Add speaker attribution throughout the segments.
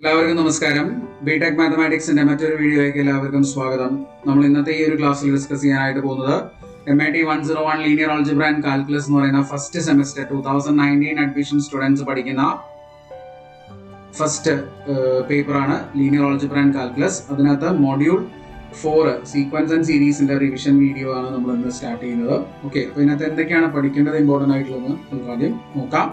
Speaker 1: എല്ലാവർക്കും നമസ്കാരം. ബിടെക് മാത്തമാറ്റിക്സിന്റെ മറ്റൊരു വീഡിയോയിലേക്ക് എല്ലാവർക്കും സ്വാഗതം. നമ്മൾ ഇന്നത്തെ ഈ ഒരു ക്ലാസ്സിൽ ഡിസ്കസ് ചെയ്യാനായിട്ട് പോകുന്നത് MIT 101 linear algebra and calculus എന്ന് പറയുന്ന ഫസ്റ്റ് സെമസ്റ്റർ 2019 അഡ്മിഷൻ സ്റ്റുഡൻസ് പഠിക്കുന്ന ഫസ്റ്റ് പേപ്പറാണ് ലീനിയർ ആൾജിബ്ര ആൻഡ് കാൽക്കുലസ്. അതിനകത്ത് മൊഡ്യൂൾ 4 സീക്വൻസ് ആൻഡ് സീരീസിന്റെ റിവിഷൻ വീഡിയോ ആണ് നമ്മൾ ഇന്ന് സ്റ്റാർട്ട് ചെയ്യുന്നത്. ഓക്കെ, അപ്പോൾ ഇതിനകത്ത് എന്തൊക്കെയാണ് പഠിക്കേണ്ടത് ഇമ്പോർട്ടൻ്റ് ആയിട്ടുള്ളതെന്ന് നമുക്ക് ആദ്യം നോക്കാം.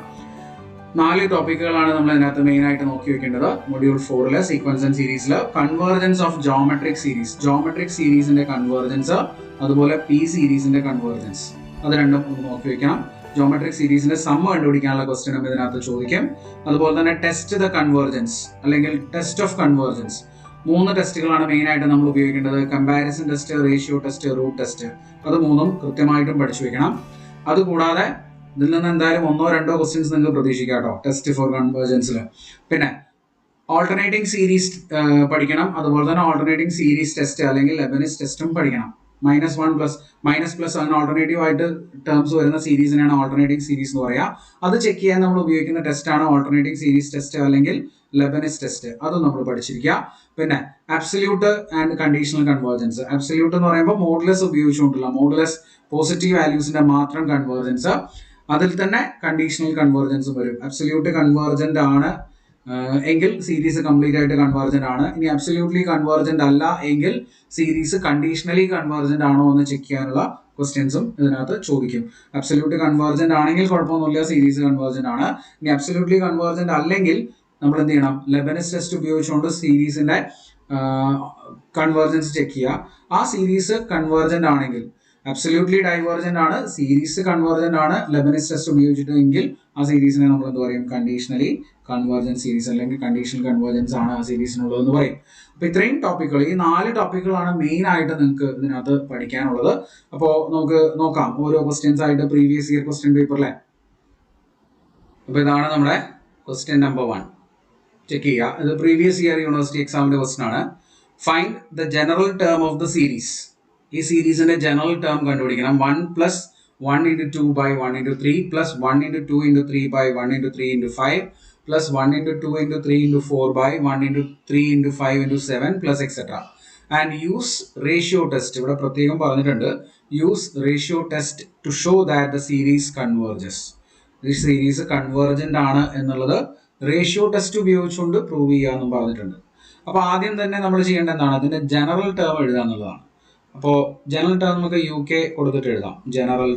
Speaker 1: 4 ടോപ്പിക്കുകളാണ് നമ്മൾ ഇതിനകത്ത് മെയിൻ ആയിട്ട് നോക്കി വെക്കേണ്ടത്. മൊഡ്യൂൾ 4 സീക്വൻസ് ആൻഡ് സീരീസിൽ കൺവേർജൻസ് ഓഫ് ജോമെട്രിക് സീരീസിന്റെ കൺവേർജൻസ്, അതുപോലെ പി സീരീസിന്റെ കൺവേർജൻസ്, അത് രണ്ടും ഒന്ന് നോക്കി വെക്കണം. ജോമെട്രിക് സീരീസിന്റെ സമ്മ കണ്ടുപിടിക്കാനുള്ള ക്വസ്റ്റ്യനും ഇതിനകത്ത് ചോദിക്കും. അതുപോലെ തന്നെ ടെസ്റ്റ് ദ കൺവേർജൻസ് അല്ലെങ്കിൽ ടെസ്റ്റ് ഓഫ് കൺവേർജൻസ്, 3 ടെസ്റ്റുകളാണ് മെയിൻ ആയിട്ട് നമ്മൾ ഉപയോഗിക്കേണ്ടത്. Comparison test, ratio test, root test, അത് 3ഉം കൃത്യമായിട്ടും പഠിച്ചു വെക്കണം. അതുകൂടാതെ ഇതിൽ നിന്ന് എന്തായാലും 1-2 ക്വസ്റ്റ്യൻസ് നിങ്ങൾക്ക് പ്രതീക്ഷിക്കാം കേട്ടോ, ടെസ്റ്റ് ഫോർ കൺവേർജൻസിൽ. പിന്നെ ഓൾട്ടർനേറ്റിംഗ് സീരീസ് പഠിക്കണം. അതുപോലെ തന്നെ ഓൾട്ടർനേറ്റിംഗ് സീരീസ് ടെസ്റ്റ് അല്ലെങ്കിൽ ലെബനിസ് ടെസ്റ്റും പഠിക്കണം. -1 അങ്ങനെ ഓൾട്ടർനേറ്റീവ് ആയിട്ട് ടേംസ് വരുന്ന സീരീസിനാണ് ഓൾട്ടർനേറ്റിംഗ് സീരീസ് എന്ന് പറയുക. അത് ചെക്ക് ചെയ്യാൻ നമ്മൾ ഉപയോഗിക്കുന്ന ടെസ്റ്റാണ് ഓൾട്ടർനേറ്റിംഗ് സീരീസ് ടെസ്റ്റ് അല്ലെങ്കിൽ ലെബനിസ് ടെസ്റ്റ്. അതും നമ്മൾ പഠിച്ചിരിക്കുക. പിന്നെ absolute and conditional convergence. Absolute എന്ന് പറയുമ്പോൾ മോഡുലസ് ഉപയോഗിച്ചുകൊണ്ടുള്ള മോഡുലസ് പോസിറ്റീവ് വാല്യൂസിന്റെ മാത്രം കൺവേർജൻസ്. അതിൽ തന്നെ കണ്ടീഷണൽ കൺവേർജൻസും വരും. അബ്സല്യൂട്ട് കൺവേർജന്റ് ആണ് എങ്കിൽ സീരീസ് കംപ്ലീറ്റ് ആയിട്ട് കൺവേർജന്റ് ആണ്. ഇനി അബ്സല്യൂട്ട്ലി കൺവേർജന്റ് അല്ല എങ്കിൽ സീരീസ് കണ്ടീഷണലി കൺവേർജന്റ് ആണോ എന്ന് ചെക്ക് ചെയ്യാനുള്ള ക്വസ്റ്റ്യൻസും ഇതിനകത്ത് ചോദിക്കും. അബ്സല്യൂട്ട് കൺവേർജന്റ് ആണെങ്കിൽ കുഴപ്പമൊന്നുമില്ല, സീരീസ് കൺവേർജന്റ് ആണ്. ഇനി അബ്സല്യൂട്ട്ലി കൺവേർജന്റ് അല്ലെങ്കിൽ നമ്മൾ എന്ത് ചെയ്യണം, ലെബനിസ് ടെസ്റ്റ് ഉപയോഗിച്ചുകൊണ്ട് സീരീസിന്റെ കൺവേർജൻസ് ചെക്ക് ചെയ്യുക. ആ സീരീസ് കൺവേർജന്റ് ആണെങ്കിൽ അബ്സല്യൂട്ട്ലി ഡൈവേർജന്റ് ആണ്, സീരീസ് കൺവേർജന്റ് ആണ്, ലെബനിസ് ടെസ്റ്റ് ഉപയോഗിച്ചിട്ടെങ്കിൽ ആ സീരീസിനെ നമ്മൾ എന്ത് പറയും, കണ്ടീഷണലി കൺവേർജന്റ് സീരീസ് അല്ലെങ്കിൽ കണ്ടീഷണൽ കൺവേർജൻസ് ആണ് ആ സീരീസിനുള്ളതെന്ന് പറയും. അപ്പൊ ഇത്രയും ടോപ്പിക്കുകൾ, ഈ 4 ടോപ്പിക്കുകളാണ് മെയിൻ ആയിട്ട് നിങ്ങൾക്ക് ഇതിനകത്ത് പഠിക്കാനുള്ളത്. അപ്പോൾ നമുക്ക് നോക്കാം ഓരോ ക്വസ്റ്റ്യൻസ് ആയിട്ട് പ്രീവിയസ് ഇയർ ക്വസ്റ്റ്യൻ പേപ്പറിലെ. അപ്പൊ ഇതാണ് നമ്മുടെ ക്വസ്റ്റ്യൻ നമ്പർ 1. ചെക്ക് ചെയ്യുക. ഇത് പ്രീവിയസ് ഇയർ യൂണിവേഴ്സിറ്റി എക്സാമിന്റെ ക്വസ്റ്റ്യൻ ആണ്. Find the general term of the series. ഈ സീരീസിന്റെ ജനറൽ ടേം കണ്ടുപിടിക്കണം. 1 + 1 × 2 / 1 × 3 + 1 × 2 × 3 / 1 × 3 × 5 + 1 × 2 × 3 × 4 / 1 × 3 × 5 × 7 + etc. And use ratio test. ഇവിടെ പ്രത്യേകം പറഞ്ഞിട്ടുണ്ട്, use ratio test to show that the series converges. ഈ സീരീസ് കൺവേർജന്റ് ആണ് എന്നുള്ളത് റേഷ്യോ ടെസ്റ്റ് ഉപയോഗിച്ചുകൊണ്ട് പ്രൂവ് ചെയ്യാമെന്നും പറഞ്ഞിട്ടുണ്ട്. അപ്പൊ ആദ്യം തന്നെ നമ്മൾ ചെയ്യേണ്ട എന്താണ്, അതിന്റെ ജനറൽ ടേം എഴുതുക എന്നുള്ളതാണ്. അപ്പോൾ ജനറൽ ടേം നമുക്ക് UK കൊടുത്തിട്ട് എഴുതാം. ജനറൽ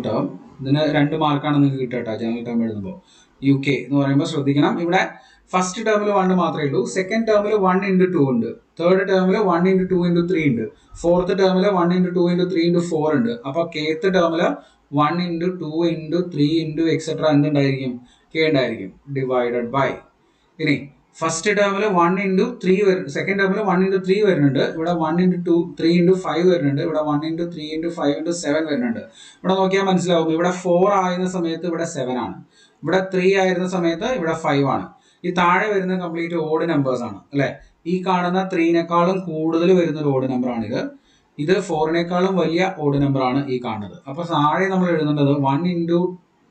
Speaker 1: ടേം ഇതിന് 2 മാർക്കാണ് നിങ്ങൾക്ക് കിട്ടുക ജനറൽ ടേം എഴുതുമ്പോൾ. UK എന്ന് പറയുമ്പോൾ ശ്രദ്ധിക്കണം, ഇവിടെ ഫസ്റ്റ് ടേമിൽ 1 മാത്രമേ ഉള്ളൂ, സെക്കൻഡ് ടേമിൽ 1 × 2 ഉണ്ട്, തേർഡ് ടേമിൽ 1 × 2 × 3 ഉണ്ട്, ഫോർത്ത് ടേമിൽ 1 × 2 × 3 × 4 ഉണ്ട്. അപ്പൊ കേത്ത് ടേമിൽ 1 × 2 × 3 × etc. എന്തുണ്ടായിരിക്കും, K ഉണ്ടായിരിക്കും, ഡിവൈഡഡ് ബൈ. ഇനി ഫസ്റ്റ് ടേമിൽ 1 × 3 സെക്കൻഡ് ടേമിൽ 1 × 3 വരുന്നുണ്ട്, ഇവിടെ 1 × 2 3 × 5 വരുന്നുണ്ട്, ഇവിടെ 1 × 3 × 5 × 7 വരുന്നുണ്ട്. ഇവിടെ നോക്കിയാൽ മനസ്സിലാവും, ഇവിടെ 4 ആയിരുന്ന സമയത്ത് ഇവിടെ 7 ആണ്, ഇവിടെ 3 ആയിരുന്ന സമയത്ത് ഇവിടെ 5 ആണ്. ഈ താഴെ വരുന്ന കംപ്ലീറ്റ് ഓഡ് നമ്പേഴ്സ് ആണ് അല്ലെ. ഈ കാണുന്ന 3നേക്കാളും കൂടുതൽ വരുന്ന ഒരു ഓഡ് നമ്പർ ആണിത്. ഇത് 4നേക്കാളും വലിയ ഓഡ് നമ്പർ ആണ് ഈ കാണുന്നത്. അപ്പൊ താഴെ നമ്മൾ എഴുതേണ്ടത് 1 ×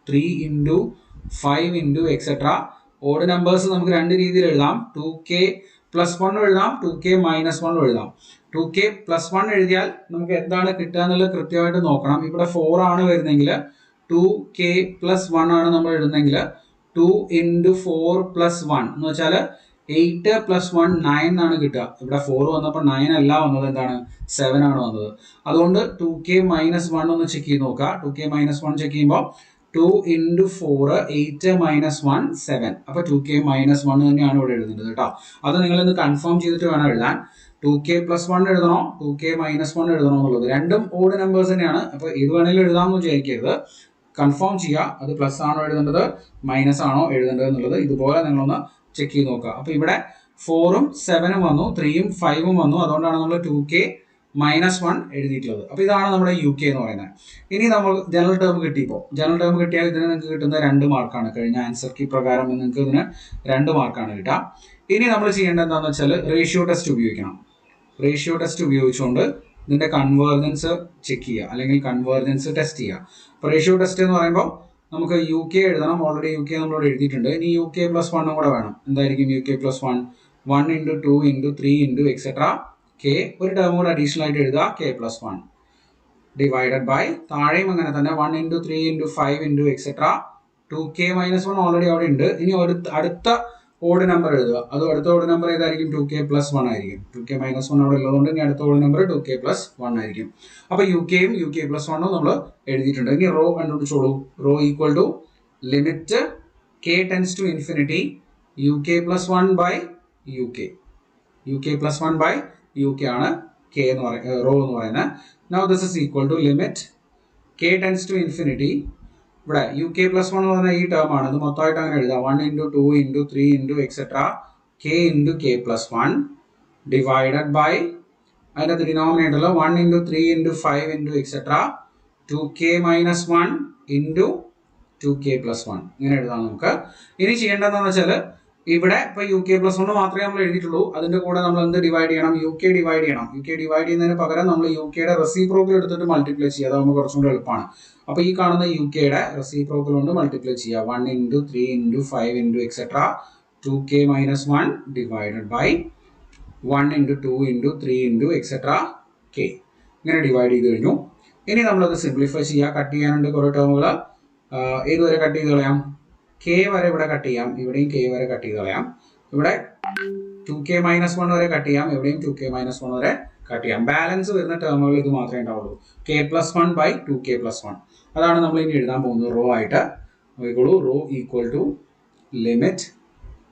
Speaker 1: 3 × 5 × etc. ഓഡ് നമ്പേഴ്സ് നമുക്ക് 2 രീതിയിൽ എഴുതാം. 2k + 1 എഴുതാം, 2k - 1 എഴുതാം. 2k + 1 എഴുതിയാൽ നമുക്ക് എന്താണ് കിട്ടുക എന്നുള്ളത് കൃത്യമായിട്ട് നോക്കണം. ഇവിടെ 4 ആണ് വരുന്നെങ്കിൽ 2k + 1 ആണ് നമ്മൾ എഴുതുന്നെങ്കിൽ 2 × 4 + 1 എന്ന് വെച്ചാൽ 8 + 1 9 ആണ് കിട്ടുക. ഇവിടെ 4 വന്നപ്പോൾ 9 അല്ല വന്നത്, എന്താണ് 7 ആണ് വന്നത്. അതുകൊണ്ട് 2k - 1 ഒന്ന് ചെക്ക് ചെയ്ത് നോക്കുക. 2k - 1 ചെക്ക് ചെയ്യുമ്പോൾ 2 × 4 8 - 1 7. അപ്പൊ 2k - 1 തന്നെയാണ് ഇവിടെ എഴുതുന്നത് കേട്ടോ. അത് നിങ്ങൾ ഇന്ന് കൺഫേം ചെയ്തിട്ട് വേണം എഴുതാൻ. 2k + 1 എഴുതണോ 2k - 1 എഴുതണോ എന്നുള്ളത് രണ്ടും ഓഡ് നമ്പേഴ്സ് തന്നെയാണ്. അപ്പൊ ഏത് വേണമെങ്കിലും എഴുതാമെന്ന് വിചാരിക്കരുത്, കൺഫേം ചെയ്യുക. അത് പ്ലസ് ആണോ എഴുതേണ്ടത് മൈനസ് ആണോ എഴുതേണ്ടത് എന്നുള്ളത് ഇതുപോലെ നിങ്ങളൊന്ന് ചെക്ക് ചെയ്ത് നോക്കുക. അപ്പൊ ഇവിടെ 4ഉം 7ഉം വന്നു, 3ഉം 5ഉം വന്നു. അതുകൊണ്ടാണ് നമ്മൾ 2k - 1 എഴുതിയിട്ടുള്ളത്. അപ്പൊ ഇതാണ് നമ്മുടെ UK എന്ന് പറയുന്നത്. ഇനി നമ്മൾ ജനറൽ ടേം കിട്ടിയപ്പോൾ, ജനറൽ ടേം കിട്ടിയാൽ ഇതിന് നിങ്ങൾക്ക് കിട്ടുന്ന 2 മാർക്കാണ്. കഴിഞ്ഞ ആൻസർ കീ പ്രകാരം നിങ്ങൾക്ക് ഇതിന് 2 മാർക്കാണ് കിട്ടുക. ഇനി നമ്മൾ ചെയ്യേണ്ടത് എന്താണെന്ന് വെച്ചാൽ റേഷ്യോ ടെസ്റ്റ് ഉപയോഗിക്കണം. റേഷ്യോ ടെസ്റ്റ് ഉപയോഗിച്ചുകൊണ്ട് ഇതിന്റെ കൺവേർജൻസ് ചെക്ക് ചെയ്യുക അല്ലെങ്കിൽ കൺവേർജൻസ് ടെസ്റ്റ് ചെയ്യുക. അപ്പോൾ റേഷ്യോ ടെസ്റ്റ് എന്ന് പറയുമ്പോൾ നമുക്ക് യു കെ എഴുതണം. ഓൾറെഡി യു കെ നമ്മളോട് എഴുതിയിട്ടുണ്ട്. ഇനി യു കെ പ്ലസ് വണ്ണും കൂടെ വേണം. എന്തായിരിക്കും u k plus 1? 1 into 2 into 3 into etcetera k. ഒരു ടേം കൂടെ അഡീഷണൽ ആയിട്ട് എഴുതുക, കെ പ്ലസ് 1 ഡിവൈഡഡ് ബൈ താഴെയും അങ്ങനെ തന്നെ 1 into 3 into 5 into etcetera 2k minus 1 already അവിടെ ഉണ്ട്. ഇനി അടുത്ത ഓഡ് നമ്പർ എഴുതുക. അത് അടുത്ത ഓഡ് നമ്പർ ഏതായിരിക്കും? 2k പ്ലസ് 1 ആയിരിക്കും. 2k മൈനസ് 1 അവിടെ ഉള്ളതുകൊണ്ട് ഇനി അടുത്ത ഓഡ് നമ്പർ 2k പ്ലസ് 1 ആയിരിക്കും. അപ്പോൾ യു കെയും യു കെ പ്ലസ് 1ഉം നമ്മൾ എഴുതിയിട്ടുണ്ട്. ഇനി റോ കണ്ടുപിടിച്ചോളൂ. Rho equal to limit k tends to infinity u k plus 1 by u k. U k plus 1 by u k ആണ് k എന്ന് പറയുന്നത്, റോ എന്ന് പറയുന്നത്. Now this is equal to limit k tends to infinity. ഇവിടെ u k plus 1 എന്ന് പറഞ്ഞാൽ ഈ term ആണ്. ഇത് മൊത്തമായിട്ട് അങ്ങനെ എഴുതാം. 1 into 2 into 3 into etcetera k into k plus 1 divided by അതിൻ്റെ ഡിനോമിനേറ്ററിൽ 1 into 3 into 5 into etcetera 2k minus 1 into 2k plus 1. ഇങ്ങനെ എഴുതാം നമുക്ക്. ഇനി ചെയ്യേണ്ടതെന്ന് വെച്ചാൽ ഇവിടെ ഇപ്പോൾ യു കെ പ്ലസ് 1 മാത്രമേ നമ്മൾ എഴുതിയിട്ടുള്ളൂ. അതിൻ്റെ കൂടെ നമ്മൾ എന്ത് ഡിവൈഡ് ചെയ്യണം? യു കെ ഡിവൈഡ് ചെയ്യണം. യു കെ ഡിവൈഡ് ചെയ്യുന്നതിന് പകരം നമ്മൾ യു കെയുടെ റെസിപ്രോക്കൽ എടുത്തിട്ട് മൾട്ടിപ്ലൈ ചെയ്യുക. അതാകുമ്പോൾ കുറച്ചും കൂടെ എളുപ്പമാണ്. അപ്പോൾ ഈ കാണുന്ന യു കെയുടെ റെസിപ്രോക്കൽ കൊണ്ട് മൾട്ടിപ്ലൈ ചെയ്യുക. 1 into 3 into 5 into etcetera 2k minus 1 divided by 1 into 2 into 3 into etcetera k. ഇങ്ങനെ ഡിവൈഡ് ചെയ്ത് കഴിഞ്ഞു. ഇനി നമ്മളത് സിംപ്ലിഫൈ ചെയ്യുക. കട്ട് ചെയ്യാനുണ്ട് കുറേ ടേമുകൾ. ഏതുവരെ കട്ട് ചെയ്ത് കളയാം? k വരെ ഇവിടെ കട്ട് ചെയ്യാം. ഇവിടെയും k വരെ കട്ട് ചെയ്ത് കളയാം. ഇവിടെ 2k മൈനസ് 1 വരെ കട്ട് ചെയ്യാം. ഇവിടെയും 2k മൈനസ് 1 വരെ കട്ട് ചെയ്യാം. ബാലൻസ് വരുന്ന ടേമുകൾ ഇത് മാത്രമേ ഉണ്ടാവുള്ളൂ. k plus 1 by 2k plus 1. അതാണ് നമ്മൾ ഇനി എഴുതാൻ പോകുന്നത് റോ ആയിട്ട്. നോക്കിക്കോളൂ. Rho equal to limit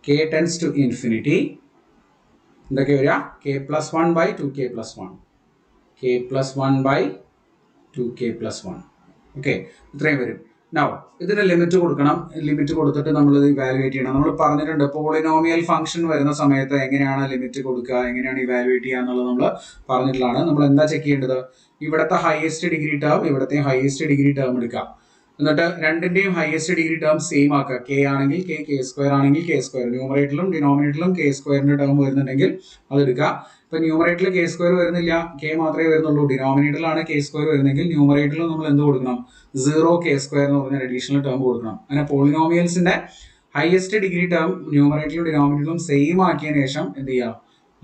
Speaker 1: k tends to infinity എന്തൊക്കെ വരിക? k plus 1 by 2k plus 1. k plus 1 by 2k plus 1. Okay, ഇത്രയും വരും. നൗ ഇതിന് ലിമിറ്റ് കൊടുക്കണം. ലിമിറ്റ് കൊടുത്തിട്ട് നമ്മൾ ഇത് ഇവാലുവേറ്റ് ചെയ്യണം. നമ്മൾ പറഞ്ഞിട്ടുണ്ട് പോളിനോമിയൽ ഫംഗ്ഷൻ വരുന്ന സമയത്ത് എങ്ങനെയാണ് ലിമിറ്റ് കൊടുക്കുക, എങ്ങനെയാണ് ഇവാലുവേറ്റ് ചെയ്യുക എന്നുള്ളത് നമ്മൾ പറഞ്ഞിട്ടുള്ളതാണ്. നമ്മൾ എന്താ ചെക്ക് ചെയ്യേണ്ടത്? ഇവിടുത്തെ ഹയസ്റ്റ് ഡിഗ്രി ടേം, ഇവിടുത്തെ ഹയസ്റ്റ് ഡിഗ്രി ടേം എടുക്കാം. എന്നിട്ട് രണ്ടിന്റെയും ഹയസ്റ്റ് ഡിഗ്രി ടേം സെയിം ആക്കുക. കെ ആണെങ്കിൽ കെ, കെ സ്ക്വയർ ആണെങ്കിൽ കെ സ്ക്വയർ. ന്യൂമറേറ്ററിലും ഡിനോമിനേറ്ററിലും കെ സ്ക്വയറിന്റെ ടേം വരുന്നുണ്ടെങ്കിൽ അത് എടുക്കുക. ഇപ്പൊ ന്യൂമറേറ്ററിൽ കെ സ്ക്വയർ വരുന്നില്ല, കെ മാത്രമേ വരുന്നുള്ളൂ. ഡിനോമിനേറ്ററിലാണ് കെ സ്ക്വയർ വരുന്നെങ്കിൽ ന്യൂമറേറ്ററിൽ നമ്മൾ എന്ത് കൊടുക്കണം? 0k സ്ക്വയർ എന്ന് പറഞ്ഞ അഡീഷണൽ ടേം കൊടുക്കണം. അങ്ങനെ പോളിനോമിയൽസിന്റെ ഹയസ്റ്റ് ഡിഗ്രി ടേം ന്യൂമറേറ്ററിലും ഡിനോമിനേറ്ററിലും സെയിം ആക്കിയതിനു ശേഷം എന്ത് ചെയ്യാം?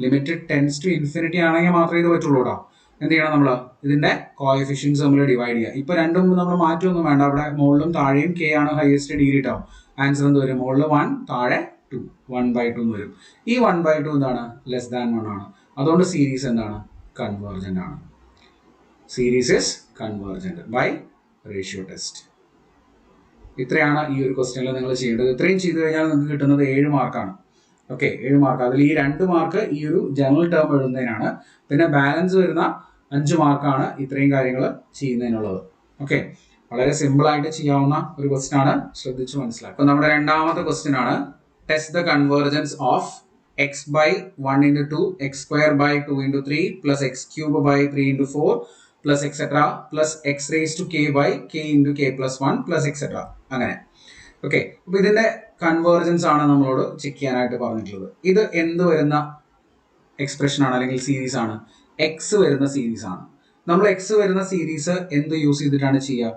Speaker 1: ലിമിറ്റ് ടെൻസ് ടു ഇൻഫിനിറ്റി ആണെങ്കിൽ മാത്രമേ ഇത് പറ്റുള്ളൂടാ. എന്ത് ചെയ്യണം? നമ്മൾ ഇതിന്റെ കോഎഫിഷ്യൻസ് നമ്മൾ ഡിവൈഡ് ചെയ്യുക. ഇപ്പൊ രണ്ടും നമ്മൾ മാറ്റമൊന്നും വേണ്ട. അവിടെ മുകളിലും താഴെയും കെ ആണ് ഹയസ്റ്റ് ഡിഗ്രി ടേം. ആൻസർ എന്ത് വരും? മുകളിൽ 1, താഴെ 2, 1/2 എന്ന് വരും. ഈ 1/2 എന്താണ്? ലെസ് ദാൻ 1 ആണ്. അതുകൊണ്ട് സീരീസ് എന്താണ്? കൺവേർജന്റ് ആണ്. Series is convergent by ratio test. ഇത്രയാണ് ഈ ഒരു ക്വസ്റ്റ്യനിൽ നിങ്ങൾ ചെയ്യേണ്ടത്. ഇത്രയും ചെയ്തു കഴിഞ്ഞാൽ നിങ്ങൾക്ക് കിട്ടുന്നത് 7 മാർക്കാണ്. Okay, 7 mark. അതിൽ ഈ 2 മാർക്ക് ഈ ഒരു ജനറൽ ടേം എഴുതുന്നതിനാണ്. പിന്നെ ബാലൻസ് വരുന്ന 5 മാർക്കാണ് ഇത്രയും കാര്യങ്ങൾ ചെയ്യുന്നതിനുള്ളത്. ഓക്കെ, വളരെ സിമ്പിൾ ആയിട്ട് ചെയ്യാവുന്ന ഒരു ക്വസ്റ്റ്യൻ ആണ്. ശ്രദ്ധിച്ച് മനസ്സിലാക്കുക. അപ്പോൾ നമ്മുടെ രണ്ടാമത്തെ ക്വസ്റ്റ്യൻ ആണ് test the convergence of x by 1 into 2, x square by 2 into 3 plus x cube by 3 into 4 plus etc plus x raised to k by k into k plus 1 plus etc. അങ്ങനെ. Okay, അപ്പോൾ ഇതിന്റെ convergence ആണ് നമ്മളോട് check ചെയ്യാനായിട്ട് പറഞ്ഞിട്ടുള്ളത്. ഇത് എന്ത് വരുന്ന എക്സ്പ്രഷൻ ആണ് അല്ലെങ്കിൽ സീരീസ് ആണ്? എക്സ് വരുന്ന സീരീസ് ആണ്. നമ്മൾ എക്സ് വരുന്ന സീരീസ് എന്ത് യൂസ് ചെയ്തിട്ടാണ് ചെയ്യുക?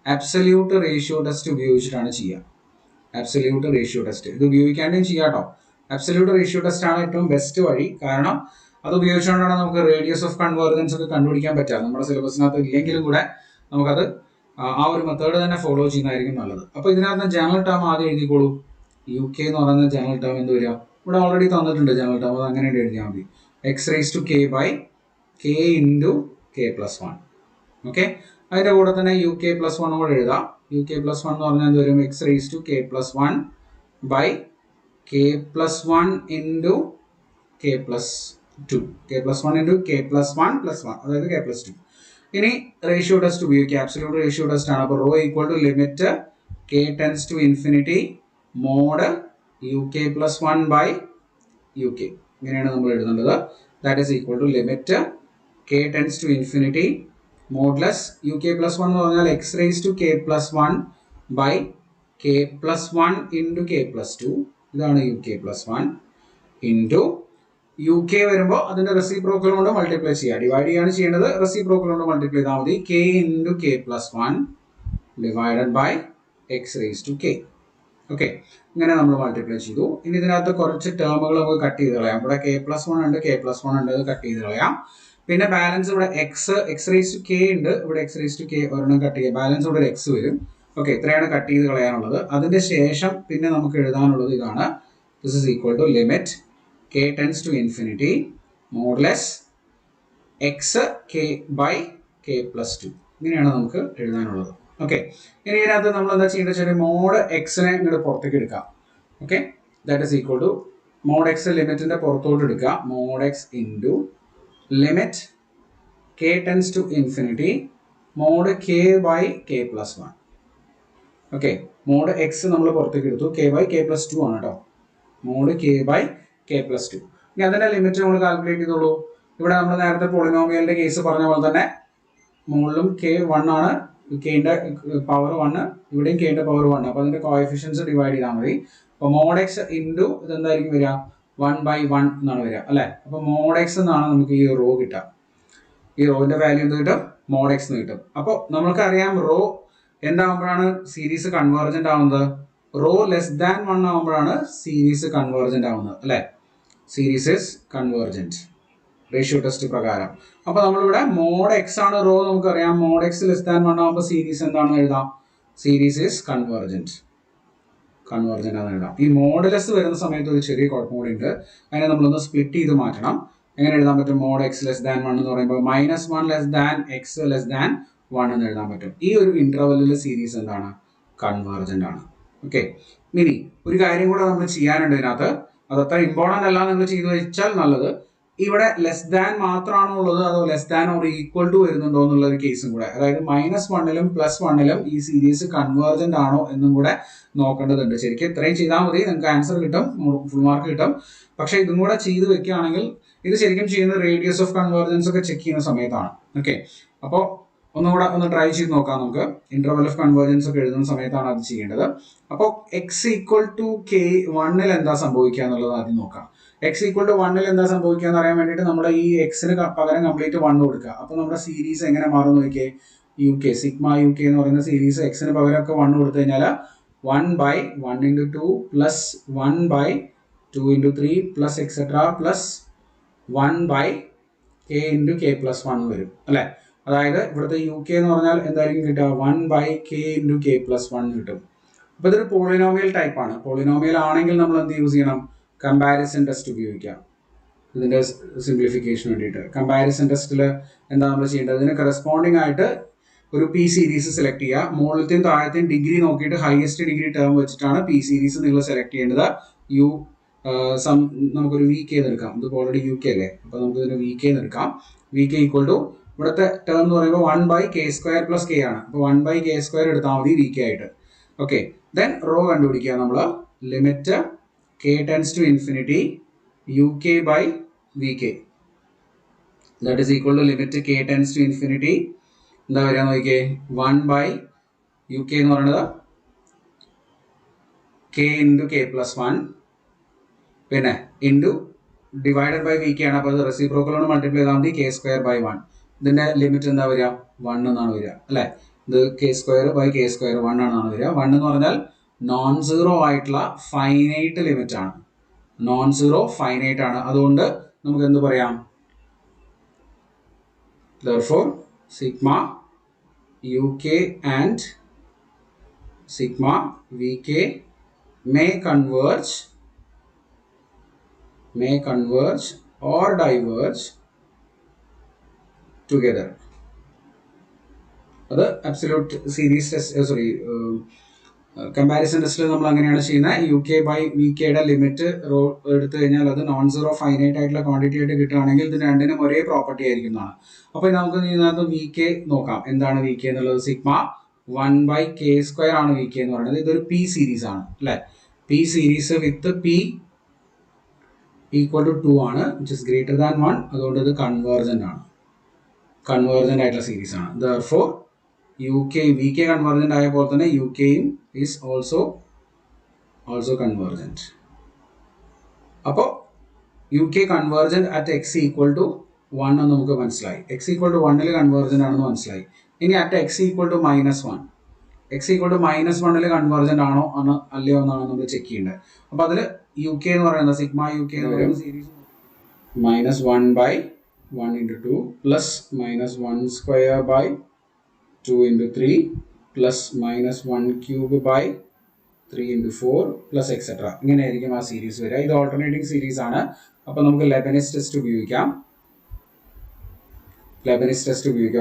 Speaker 1: അബ്സല്യൂട്ട് റേഷ്യോ ടെസ്റ്റ് ഉപയോഗിച്ചിട്ടാണ് ചെയ്യുക. അബ്സല്യൂട്ട് റേഷ്യോ ടെസ്റ്റ് ഇത് ഉപയോഗിക്കാണ്ടും ചെയ്യാം കേട്ടോ. അബ്സല്യൂട്ട് റേഷ്യോ ടെസ്റ്റ് ആണ് ഏറ്റവും ബെസ്റ്റ് വഴി. കാരണം അത് ഉപയോഗിച്ചുകൊണ്ടാണ് നമുക്ക് റേഡിയസ് ഓഫ് കൺവേർജൻസ് ഒക്കെ കണ്ടുപിടിക്കാൻ പറ്റുക. നമ്മുടെ സിലബസിനകത്ത് ഇല്ലെങ്കിലും കൂടെ നമുക്കത് ആ ഒരു മെത്തേഡ് തന്നെ ഫോളോ ചെയ്യുന്നതായിരിക്കും നല്ലത്. അപ്പോൾ ഇതിനകത്ത് ജനറൽ ടേം ആദ്യം എഴുതിക്കോളൂ. യു കെ എന്ന് പറയുന്ന ജനറൽ ടേം എന്ത് വരിക? ഇവിടെ ഓൾറെഡി തന്നിട്ടുണ്ട് ജനറൽ ടേം. അത് അങ്ങനെ എഴുതിയാൽ മതി. X raise to k by k into k plus 1. Okay, അതിൻ്റെ കൂടെ തന്നെ യു കെ പ്ലസ് 1 കൂടെ എഴുതാം. യു കെ പ്ലസ് 1 എന്ന് പറഞ്ഞാൽ എന്ത് വരും? X raise to k plus 1 by k plus 1 into k plus 2. K plus 1 into k plus 1 plus 1, അതായത് കെ പ്ലസ് 2. ഇനി റേഷ്യോ ടെസ്റ്റ് ഉപയോഗിക്കുക. അബ്സല്യൂട്ട് റേഷ്യോ ടെസ്റ്റ് ആണ്. അപ്പോൾ rho equal to limit k tends to infinity mod u k plus 1 by u k. ഇങ്ങനെയാണ് നമ്മൾ എഴുതേണ്ടത്. That is equal to limit k tends to infinity modulus U k plus 1 എന്ന് പറഞ്ഞാൽ x raise to k plus 1 by k plus 1 into k plus 2. ഇതാണ് u k plus 1 into u k വരുമ്പോൾ അതിന്റെ reciprocal കൊണ്ട് multiply ചെയ്യുക. Divide ചെയ്യാണ് ചെയ്യേണ്ടത്. Reciprocal കൊണ്ട് മൾട്ടിപ്ലൈ ചെയ്താൽ മതി. K into k plus 1 divided by x raise to k. Okay, ഇങ്ങനെ നമ്മൾ മൾട്ടിപ്ലൈ ചെയ്തു. ഇനി ഇതിനകത്ത് കുറച്ച് ടേമുകൾ നമുക്ക് കട്ട് ചെയ്ത് കളയാം. ഇവിടെ കെ പ്ലസ് വൺ ഉണ്ട്, കെ പ്ലസ് വൺ ഉണ്ട്, അത് കട്ട് ചെയ്ത് കളയാം. പിന്നെ ബാലൻസ് ഇവിടെ എക്സ് റേസ് ടു കെ ഉണ്ട്, ഇവിടെ എക്സ് റേസ് ടു കെ ഒരെണ്ണം കട്ട് ചെയ്യാം. ബാലൻസ് ഇവിടെ ഒരു എക്സ് വരും. ഓക്കെ, ഇത്രയാണ് കട്ട് ചെയ്ത് കളയാനുള്ളത്. അതിന്റെ ശേഷം പിന്നെ നമുക്ക് എഴുതാനുള്ളത് ഇതാണ്. This is equal to limit k tends to infinity modulus x k by k plus two. ഇങ്ങനെയാണ് നമുക്ക് എഴുതാനുള്ളത്. ഓക്കെ, ഇനി ഇതിനകത്ത് നമ്മൾ എന്താ ചെയ്യേണ്ടത് വെച്ചാൽ മോഡ് എക്സിനെ ഇങ്ങോട്ട് പുറത്തേക്ക് എടുക്കാം. Okay, that is equal to mod x ലിമിറ്റിന്റെ പുറത്തോട്ട് എടുക്കുക. Mod x into limit k tends to infinity mod k by k plus one. Okay, mod x നമ്മൾ പുറത്തേക്ക് എടുത്തു, k by k plus two ആണ് കേട്ടോ. Mod k by k plus two. ഇനി അതിന്റെ ലിമിറ്റ് നമ്മൾ കാൽക്കുലേറ്റ് ചെയ്തോളൂ. ഇവിടെ നമ്മൾ നേരത്തെ പോളിനോമിയലിന്റെ കേസ് പറഞ്ഞ പോലെ തന്നെ മുകളിലും കെ വൺ ആണ്, കെന്റെ പവർ വൺ, ഇവിടെയും കെന്റെ പവർ വൺ. അപ്പൊ അതിന്റെ കോഎഫിഷ്യൻസ് ഡിവൈഡ് ചെയ്താൽ മതി. അപ്പൊ മോഡ് എക്സ് ഇൻറ്റു ഇതെന്തായിരിക്കും വരിക, 1/1 എന്നാണ് വരിക അല്ലെ. അപ്പൊ മോഡ് എക്സ് എന്നാണ് നമുക്ക് ഈ റോ കിട്ടുക. ഈ റോന്റെ വാല്യൂ എന്ത് കിട്ടും, മോഡ് എക്സ് എന്ന് കിട്ടും. അപ്പോൾ നമുക്കറിയാം റോ എന്താകുമ്പോഴാണ് സീരീസ് കൺവേർജന്റ് ആവുന്നത്, റോ ലെസ് ദാൻ 1 ആകുമ്പോഴാണ് സീരീസ് കൺവേർജന്റ് ആവുന്നത് അല്ലെ. Series is convergent ratio test പ്രകാരം. അപ്പൊ നമ്മളിവിടെ മോഡ് എക്സ് ആണ് റോ, നമുക്കറിയാം മോഡ് എക്സ് ലെസ് ദാൻ 1 ആകുമ്പോൾ സീരീസ് എന്താണെന്ന് എഴുതാം, സീരീസ് ഇസ് കൺവേർജന്റ് ആണെന്ന് എഴുതാം. ഈ മോഡുലസ് വരുന്ന സമയത്ത് ഒരു ചെറിയ കുഴപ്പം കൂടി ഉണ്ട്, അതിനെ നമ്മളൊന്ന് സ്പ്ലിറ്റ് ചെയ്ത് മാറ്റണം. എങ്ങനെ എഴുതാൻ പറ്റും, മോഡ് എക്സ് ലെസ് ദാൻ 1 എന്ന് പറയുമ്പോൾ -1 less than X less than 1 എന്ന് എഴുതാൻ പറ്റും. ഈ ഒരു ഇന്റർവെല്ലിലെ സീരീസ് എന്താണ്, കൺവേർജന്റ് ആണ്. ഓക്കെ, ഇനി ഒരു കാര്യം കൂടെ നമ്മൾ ചെയ്യാനുണ്ട് ഇതിനകത്ത്, അതത്ര ഇമ്പോർട്ടന്റ് അല്ല, നിങ്ങൾ ചെയ്തു വെച്ചാൽ നല്ലത്. ഇവിടെ ലെസ് ദാൻ മാത്രമാണോ ഉള്ളത്, അതോ less than or equal to വരുന്നുണ്ടോ എന്നുള്ള ഒരു കേസും കൂടെ, അതായത് -1ലും +1ലും ഈ സീരീസ് കൺവേർജന്റ് ആണോ എന്നും കൂടെ നോക്കേണ്ടതുണ്ട്. ശരിക്കും ഇത്രയും ചെയ്താൽ മതി, നിങ്ങൾക്ക് ആൻസർ കിട്ടും, ഫുൾ മാർക്ക് കിട്ടും. പക്ഷെ ഇതും കൂടെ ചെയ്ത് വെക്കുകയാണെങ്കിൽ, ഇത് ശരിക്കും ചെയ്യുന്ന റേഡിയസ് ഓഫ് കൺവേർജൻസ് ഒക്കെ ചെക്ക് ചെയ്യുന്ന സമയത്താണ്. ഓക്കെ, അപ്പോൾ ഒന്നുകൂടെ ഒന്ന് ട്രൈ ചെയ്ത് നോക്കാം നമുക്ക്. ഇന്റർവെൽ ഓഫ് കൺവേർജൻസ് ഒക്കെ എഴുതുന്ന സമയത്താണ് അത് ചെയ്യേണ്ടത്. അപ്പോൾ എക്സ് ഈക്വൽ ടു കെ 1ൽ എന്താ സംഭവിക്കുക എന്നുള്ളത് ആദ്യം നോക്കാം. എക്സ് ഈക്വൽ ടു 1ൽ എന്താ സംഭവിക്കുക എന്ന് അറിയാൻ വേണ്ടിയിട്ട് നമ്മുടെ ഈ എക്സിന് പകരം കംപ്ലീറ്റ് 1 കൊടുക്കുക. അപ്പോൾ നമ്മുടെ സീരീസ് എങ്ങനെ മാറും നോക്കിയേ, u k sigma u k എന്ന് പറയുന്ന സീരീസ് എക്സിന് പകരമൊക്കെ 1 കൊടുത്തു കഴിഞ്ഞാൽ 1/1 × 2 plus 1/2 × 3 plus etcetera plus 1/k × k + 1 വരും അല്ലെ. അതായത് ഇവിടുത്തെ യു കെ എന്ന് പറഞ്ഞാൽ എന്തായിരിക്കും കിട്ടുക, 1/k × k + 1 കിട്ടും. അപ്പൊ ഇതൊരു പോളിനോമിയൽ ടൈപ്പ് ആണ്. പോളിനോമിയൽ ആണെങ്കിൽ നമ്മൾ എന്ത് യൂസ് ചെയ്യണം, കമ്പാരിസൺ ടെസ്റ്റ് ഉപയോഗിക്കാം. ഇതിന്റെ സിംപ്ലിഫിക്കേഷൻ വേണ്ടിയിട്ട് കമ്പാരിസൺ ടെസ്റ്റിൽ എന്താ നമ്മൾ ചെയ്യേണ്ടത്, ഇതിന് കറസ്പോണ്ടിങ് ആയിട്ട് ഒരു പി സീരീസ് സെലക്ട് ചെയ്യുക. മുകളിലത്തെയും താഴത്തെയും ഡിഗ്രി നോക്കിയിട്ട് ഹയസ്റ്റ് ഡിഗ്രി ടേം വെച്ചിട്ടാണ് പി സീരീസ് നിങ്ങൾ സെലക്ട് ചെയ്യേണ്ടത്. നമുക്കൊരു വി കെ എടുക്കാം, ഇത് ഓൾറെഡി യു കെ അല്ലേ, അപ്പൊ നമുക്ക് ഇതിന് വി കെ എടുക്കാം. വി കെ ഈക്വൽ ടു ഇവിടുത്തെ ടേം എന്ന് പറയുമ്പോൾ 1/k² + k ആണ്. അപ്പൊ 1/k² എടുത്താൽ മതി വി കെ ആയിട്ട്. ഓക്കെ, ദെൻ റോ കണ്ടുപിടിക്കുക നമ്മൾ, limit k tends to infinity u k by v k, that is equal to limit k tends to infinity എന്താ വരിക നോക്കിയേ, 1/uk എന്ന് പറയുന്നത് k × k + 1 പിന്നെ into divided by v k ആണ്. അപ്പോൾ അത് റെസിപ്രോക്കലോട് മൾട്ടിപ്ലൈ ചെയ്താൽ മതി, k²/1. ഇതിന്റെ ലിമിറ്റ് എന്താ വരിക, 1 എന്നാണ് വരിക അല്ലെ. ഇത് k²/k², 1 ആണെന്നാണ് വരിക. 1 എന്ന് പറഞ്ഞാൽ നോൺ സീറോ ആയിട്ടുള്ള ഫൈനൈറ്റ് ലിമിറ്റ് ആണ്, നോൺ സീറോ ഫൈനൈറ്റ് ആണ്. അതുകൊണ്ട് നമുക്ക് എന്ത് പറയാം, therefore sigma uk and sigma vk may converge or diverge together. അത് അബ്സല്യൂട്ട് സീരീസ് ടെസ്റ്റ്, കമ്പാരിസൺ ടെസ്റ്റിൽ നമ്മൾ അങ്ങനെയാണ് ചെയ്യുന്നത്. യു കെ ബൈ വി കെയുടെ ലിമിറ്റ് റോ എടുത്തു കഴിഞ്ഞാൽ അത് നോൺ സീറോ ഫൈനൈറ്റ് ആയിട്ടുള്ള ക്വാണ്ടിറ്റി ആയിട്ട് കിട്ടുകയാണെങ്കിൽ ഇത് രണ്ടിനും ഒരേ പ്രോപ്പർട്ടി ആയിരിക്കുന്നതാണ്. അപ്പോൾ നമുക്ക് ഇതിനകത്ത് വി കെ നോക്കാം. എന്താണ് വി കെ എന്നുള്ളത്, സിഗ്മ 1/k² ആണ് വി കെ എന്ന് പറയുന്നത്. ഇതൊരു പി സീരീസ് ആണ് അല്ലെ. P series with p equal to 2 ആണ്, വിച്ച് ഇസ് ഗ്രേറ്റർ ദാൻ 1. അതുകൊണ്ട് ഇത് കൺവേർജന്റ് ആണ്, കൺവേർജന്റ് ആയിട്ടുള്ള സീരീസ് ആണ്. therefore u k v k convergent ആയ പോലെ തന്നെ യു കെയും ഈസ് ഓൾസോ കൺവേർജന്റ്. അപ്പോൾ u k convergent at x equal to 1 എന്ന് നമുക്ക് മനസ്സിലായി. എക്സ് ഈക്വൽ ടു 1ൽ കൺവേർജന്റ് ആണെന്ന് മനസ്സിലായി. ഇനി at x equal to -1, x equal to -1 convergent ആണോ അല്ലയോ എന്നാണ് നമ്മൾ ചെക്ക് ചെയ്യേണ്ടത്. അപ്പോൾ അതിൽ യു കെ എന്ന് പറയുന്നത് സിഗ്മ യു കെ എന്ന് പറയുന്ന series -1/1 into 2 plus -1 square by 2 into 3 plus -1 cube by 3 into 4 plus etc. ഇങ്ങനെയായിരിക്കും ആ സീരീസ് വരിക. ഇത് ഓൾട്ടർനേറ്റിംഗ് സീരീസ് ആണ്. അപ്പോൾ നമുക്ക് ലെബനിസ് ടെസ്റ്റ് ഉപയോഗിക്കാം.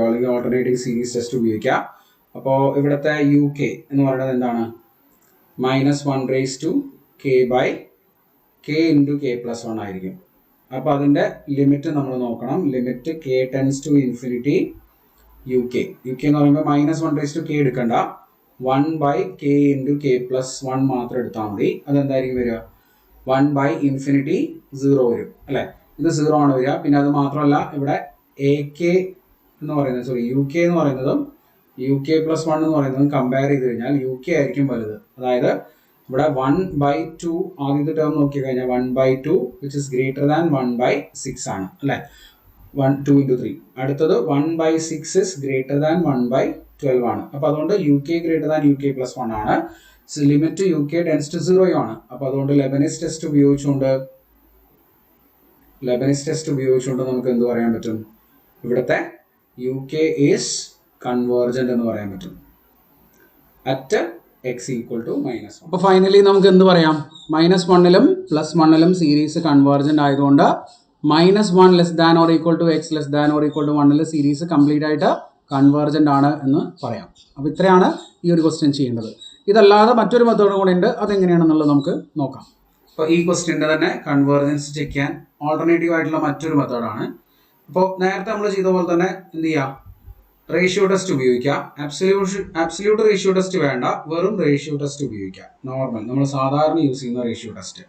Speaker 1: അല്ലെങ്കിൽ ഓൾട്ടർനേറ്റിംഗ് സീരീസ് ടെസ്റ്റ് ഉപയോഗിക്കാം. അപ്പോൾ ഇവിടുത്തെ യു കെ എന്ന് പറയുന്നത് എന്താണ്? -1 raised to k by k into k plus 1 ആയിരിക്കും. അപ്പോൾ അതിൻ്റെ ലിമിറ്റ് നമ്മൾ നോക്കണം. Limit k tends to infinity u k എന്ന് പറയുമ്പോൾ -1 raised to k എടുക്കണ്ട, 1/k into k plus 1 മാത്രം എടുത്താൽ മതി. അതെന്തായിരിക്കും വരിക? 1/infinity 0 വരും അല്ലേ? ഇത് 0 ആണ് വരിക. പിന്നെ അത് മാത്രമല്ല ഇവിടെ ak എന്ന് പറയുന്നത് യു കെ എന്ന് പറയുന്നതും യു കെ പ്ലസ് 1 എന്ന് പറയുന്നതും കമ്പയർ ചെയ്ത് കഴിഞ്ഞാൽ യു കെ ആയിരിക്കും വലുത്. അതായത് ഇവിടെ 1/2 ആദ്യത്തെ ടേം നോക്കി കഴിഞ്ഞാൽ 1/2 which is greater than 1/6 ആണ് അല്ലേ? 2 into 3. അടുത്തത് 1/6 is greater than 1/12 ആണ്. അപ്പോൾ അതുകൊണ്ട് u k greater than u k plus 1 ആണ്. Limit u k tends to 0 ആണ്. അപ്പോൾ അതുകൊണ്ട് ലെബനിസ് ടെസ്റ്റ് ഉപയോഗിച്ചുകൊണ്ട് നമുക്ക് എന്ത് പറയാൻ പറ്റും? ഇവിടുത്തെ യു കെ ഈസ് കൺവേർജന്റ് എന്ന് പറയാൻ പറ്റും അറ്റ് x ഈക്വൽ ടു -1. അപ്പോൾ ഫൈനലി നമുക്ക് എന്ത് പറയാം? -1ലും +1ലും സീരീസ് കൺവേർജന്റ് ആയതുകൊണ്ട് -1 less than or equal to x less than or equal to 1 series complete ആയിട്ട് കൺവേർജന്റ് ആണ് എന്ന് പറയാം. അപ്പോൾ ഇത്രയാണ് ഈ ഒരു ക്വസ്റ്റ്യൻ ചെയ്യേണ്ടത്. ഇതല്ലാതെ മറ്റൊരു മെത്തേഡും കൂടെ ഉണ്ട്. അതെങ്ങനെയാണെന്നുള്ളത് നമുക്ക് നോക്കാം. അപ്പോൾ ഈ ക്വസ്റ്റ്യൻ്റെ തന്നെ കൺവേർജൻസ് ചെക്ക് ചെയ്യാൻ ഓൾട്ടർനേറ്റീവ് ആയിട്ടുള്ള മറ്റൊരു മെത്തേഡാണ്. അപ്പോൾ നേരത്തെ നമ്മൾ ചെയ്ത പോലെ തന്നെ എന്ത് ചെയ്യാം? റേഷ്യോ ടെസ്റ്റ് ഉപയോഗിക്കാം. ആബ്സല്യൂട്ട് റേഷ്യോ ടെസ്റ്റ് വേണ്ട, വെറും റേഷ്യോ ടെസ്റ്റ് ഉപയോഗിക്കാം. നോർമൽ നമ്മൾ സാധാരണ യൂസ് ചെയ്യുന്ന റേഷ്യോ ടെസ്റ്റ്.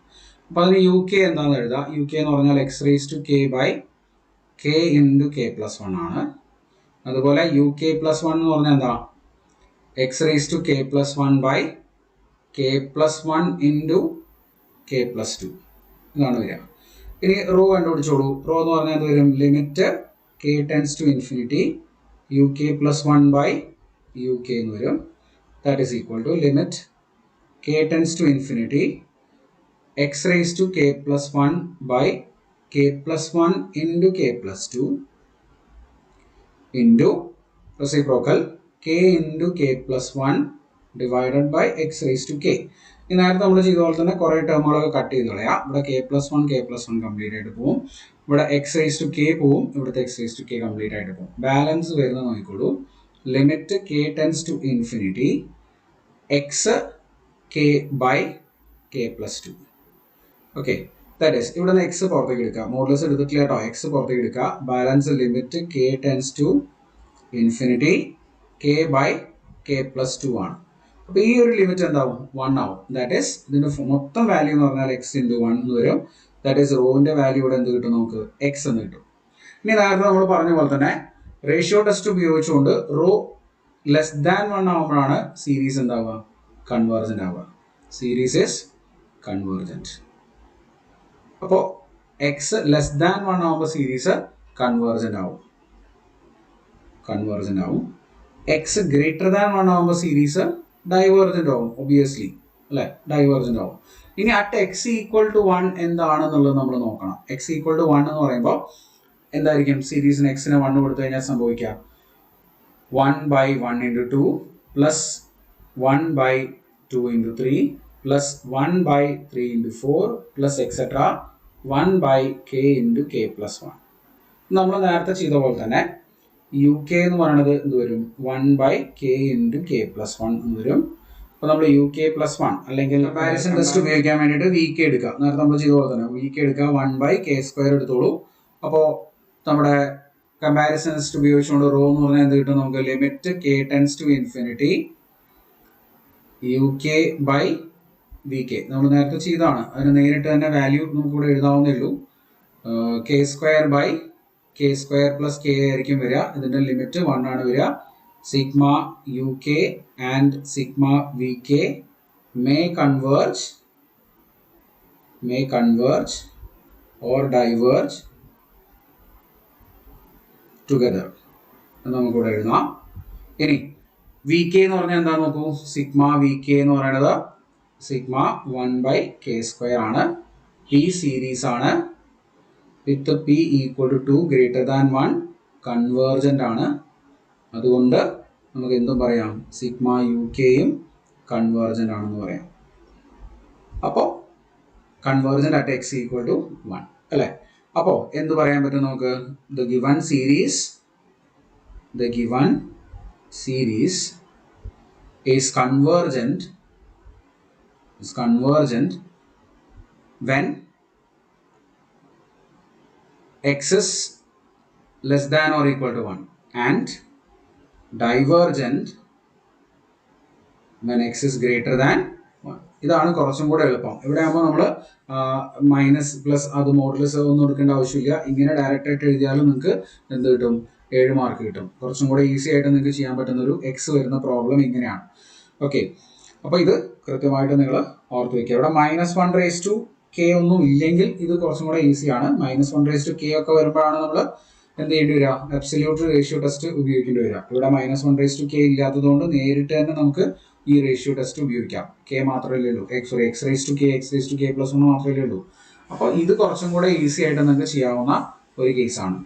Speaker 1: അപ്പോൾ അതിന് യു കെ എന്താണെന്ന് എഴുതാം. യു കെ എന്ന് പറഞ്ഞാൽ x raised to k by k into k plus 1 ആണ്. അതുപോലെ യു കെ പ്ലസ് 1 എന്ന് പറഞ്ഞാൽ എന്താ? x raised to k plus 1 by k plus 1 into k plus 2 ഇതാണ് വരിക. ഇനി റോ കണ്ടുപിടിച്ചോളൂ. റോ എന്ന് പറഞ്ഞാൽ എന്ത് വരും? Limit k tends to infinity u k plus 1 by u k എന്ന് വരും. That is equal to limit k tends to infinity x raised to k plus 1 by k plus 1 into k plus 2 into reciprocal k into k plus 1 divided by x raised to k. ഈ നേരത്തെ നമ്മൾ ചെയ്ത പോലെ തന്നെ കുറേ ടേമുകളൊക്കെ cut ചെയ്ത് കളയാം. ഇവിടെ k+1 കംപ്ലീറ്റ് ആയിട്ട് പോകും. ഇവിടെ x raised to k പോവും. ഇവിടുത്തെ x raised to k complete ആയിട്ട് പോകും. ബാലൻസ് വരുന്നത് നോക്കിക്കോളൂ. Limit k tends to infinity x k by k plus 2. Okay, that is ഇവിടെ നിന്ന് എക്സ് പുറത്തേക്ക് എടുക്കുക. മോഡുലസ് എടുത്തിട്ടില്ല കേട്ടോ. എക്സ് പുറത്തേക്ക് എടുക്കുക. Balance limit k tends to infinity k by k plus 2 ആണ്. അപ്പോൾ ഈ ഒരു ലിമിറ്റ് എന്താവും? 1 ആവും. ദാറ്റ് ഈസ് ഇതിൻ്റെ മൊത്തം വാല്യൂ എന്ന് പറഞ്ഞാൽ x into 1 എന്ന് വരും. ദാറ്റ് ഈസ് റോവിൻ്റെ വാല്യൂ ഇവിടെ എന്ത് കിട്ടും? നമുക്ക് x എന്ന് കിട്ടും. ഇനി നേരത്തെ നമ്മൾ പറഞ്ഞ പോലെ തന്നെ റേഷ്യോ ടെസ്റ്റ് ഉപയോഗിച്ചുകൊണ്ട് റോ ലെസ് ദാൻ 1 ആവുമ്പോഴാണ് സീരീസ് എന്താവുക? കൺവേർജന്റ് ആവുക. Series is convergent. അപ്പോൾ എക്സ് ലെസ് ദാൻ 1 ആവുമ്പോൾ സീരീസ് കൺവേർജന്റ് ആവും. എക്സ് ഗ്രേറ്റർ ദാൻ 1 ആവുമ്പോൾ സീരീസ് ഡൈവേർജന്റ് ആവും. ഒബിയസ്ലി അല്ലേ? ഡൈവേർജന്റ് ആവും. ഇനി അറ്റ് എക്സ് ഈക്വൽ ടു 1 എന്താണെന്നുള്ളത് നമ്മൾ നോക്കണം. എക്സ് ഈക്വൽ ടു 1 എന്ന് പറയുമ്പോൾ എന്തായിരിക്കും? സീരീസിന് എക്സിന് 1 കൊടുത്തു കഴിഞ്ഞാൽ സംഭവിക്കുക 1/1 into 2 plus 1/2 into 3 plus 1/3 into 4 plus etc. 1/k into k plus 1. നമ്മൾ നേരത്തെ ചെയ്ത പോലെ തന്നെ യു കെ എന്ന് പറയുന്നത് എന്ത് വരും? 1/k into k plus 1 എന്ന് വരും. അപ്പോൾ നമ്മൾ യു കെ പ്ലസ് 1 അല്ലെങ്കിൽ കമ്പാരിസൺ ടെസ്റ്റ് ഉപയോഗിക്കാൻ വേണ്ടിയിട്ട് വി കെ എടുക്കുക. നേരത്തെ നമ്മൾ ചെയ്ത പോലെ തന്നെ വി കെ എടുക്കുക. 1/k² എടുത്തോളൂ. അപ്പോൾ നമ്മുടെ കമ്പാരിസൺ ടെസ്റ്റ് ഉപയോഗിച്ചുകൊണ്ട് റോ എന്ന് പറഞ്ഞാൽ എന്ത് കിട്ടും? നമുക്ക് limit k tends to infinity u k by v k നമ്മൾ നേരത്തെ ചെയ്താണ്. അതിന് നേരിട്ട് തന്നെ വാല്യൂ നമുക്കിവിടെ എഴുതാവുന്നേ ഉള്ളൂ. k² by k² plus k ആയിരിക്കും വരിക. ഇതിൻ്റെ ലിമിറ്റ് 1 ആണ് വരിക. Sigma u k and sigma v k may converge or diverge together എന്ന് നമുക്കിവിടെ എഴുതാം. ഇനി വി കെ എന്ന് പറഞ്ഞാൽ എന്താ നോക്കൂ, സിഗ്മ വി കെ എന്ന് പറയുന്നത് സിഗ്മ 1/k² ആണ്. പി സീരീസ് ആണ്. With p equal to 2 greater than 1 convergent ആണ്. അതുകൊണ്ട് നമുക്ക് എന്തും പറയാം, സിഗ്മ യു കെയും കൺവേർജൻ്റ് ആണെന്ന് പറയാം. അപ്പോൾ convergent at x equal to 1 അല്ലേ. അപ്പോൾ എന്ത് പറയാൻ പറ്റും നമുക്ക്, the given series is convergent when x is less than or equal to 1 and divergent when x is greater than 1. ഇതാണ് കുറച്ചും കൂടെ എളുപ്പം. ഇവിടെ ആകുമ്പോൾ നമ്മൾ മൈനസ് പ്ലസ് അത് മോഡുലസ് ഒന്നും എടുക്കേണ്ട ആവശ്യമില്ല. ഇങ്ങനെ ഡയറക്റ്റ് ആയിട്ട് എഴുതിയാലും നിങ്ങൾക്ക് എന്ത് കിട്ടും, 7 മാർക്ക് കിട്ടും. കുറച്ചും കൂടെ ഈസി ആയിട്ട് നിങ്ങൾക്ക് ചെയ്യാൻ പറ്റുന്ന ഒരു എക്സ് വരുന്ന പ്രോബ്ലം ഇങ്ങനെയാണ്. ഓക്കെ, അപ്പോൾ ഇത് കൃത്യമായിട്ട് നിങ്ങൾ ഓർത്ത് വയ്ക്കുക. ഇവിടെ -1/k ഒന്നും ഇല്ലെങ്കിൽ ഇത് കുറച്ചും കൂടെ ഈസിയാണ്. -1/k ഒക്കെ വരുമ്പോഴാണ് നമ്മൾ എന്ത് ചെയ്യേണ്ടി വരിക, അബ്സല്യൂട്ട് റേഷ്യോ ടെസ്റ്റ് ഉപയോഗിക്കേണ്ടി വരിക. ഇവിടെ -1/k ഇല്ലാത്തതുകൊണ്ട് നേരിട്ട് തന്നെ നമുക്ക് ഈ റേഷ്യോ ടെസ്റ്റ് ഉപയോഗിക്കാം. k മാത്രമല്ലേ ഉള്ളൂ, x⁻k+1 മാത്രമല്ലേ ഉള്ളൂ. അപ്പോൾ ഇത് കുറച്ചും കൂടെ ഈസി ആയിട്ട് നിങ്ങൾക്ക് ചെയ്യാവുന്ന ഒരു കേസാണ്.